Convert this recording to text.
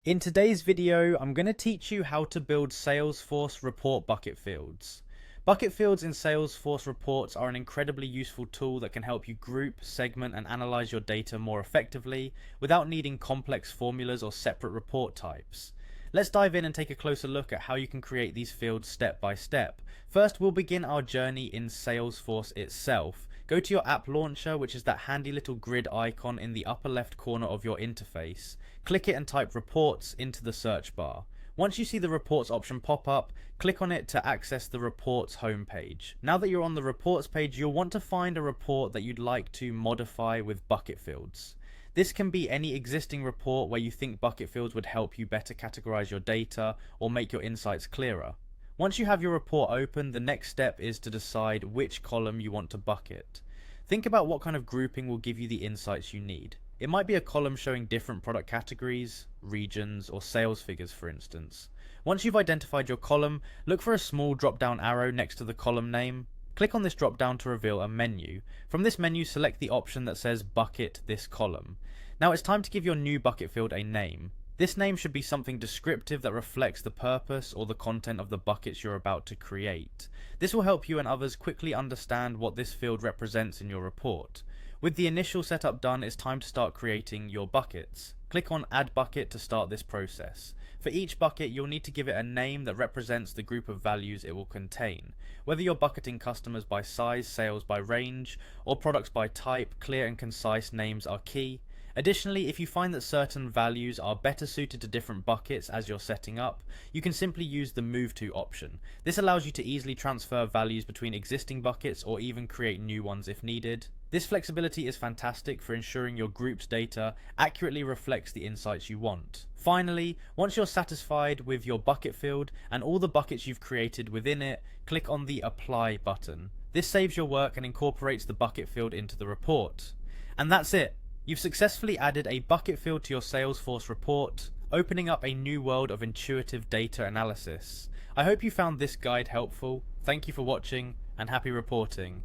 In today's video, I'm going to teach you how to build Salesforce report bucket fields. Bucket fields in Salesforce reports are an incredibly useful tool that can help you group, segment, and analyze your data more effectively without needing complex formulas or separate report types. Let's dive in and take a closer look at how you can create these fields step by step. First, we'll begin our journey in Salesforce itself. Go to your app launcher, which is that handy little grid icon in the upper left corner of your interface. Click it and type reports into the search bar. Once you see the reports option pop up, click on it to access the reports homepage. Now that you're on the reports page, you'll want to find a report that you'd like to modify with bucket fields. This can be any existing report where you think bucket fields would help you better categorize your data or make your insights clearer. Once you have your report open, the next step is to decide which column you want to bucket. Think about what kind of grouping will give you the insights you need. It might be a column showing different product categories, regions, or sales figures, for instance. Once you've identified your column, look for a small drop-down arrow next to the column name. Click on this drop-down to reveal a menu. From this menu, select the option that says Bucket this column. Now it's time to give your new bucket field a name. This name should be something descriptive that reflects the purpose or the content of the buckets you're about to create. This will help you and others quickly understand what this field represents in your report. With the initial setup done, it's time to start creating your buckets. Click on Add Bucket to start this process. For each bucket, you'll need to give it a name that represents the group of values it will contain. Whether you're bucketing customers by size, sales by range, or products by type, clear and concise names are key. Additionally, if you find that certain values are better suited to different buckets as you're setting up, you can simply use the Move To option. This allows you to easily transfer values between existing buckets or even create new ones if needed. This flexibility is fantastic for ensuring your group's data accurately reflects the insights you want. Finally, once you're satisfied with your bucket field and all the buckets you've created within it, click on the Apply button. This saves your work and incorporates the bucket field into the report. And that's it. You've successfully added a bucket field to your Salesforce report, opening up a new world of intuitive data analysis. I hope you found this guide helpful. Thank you for watching and happy reporting.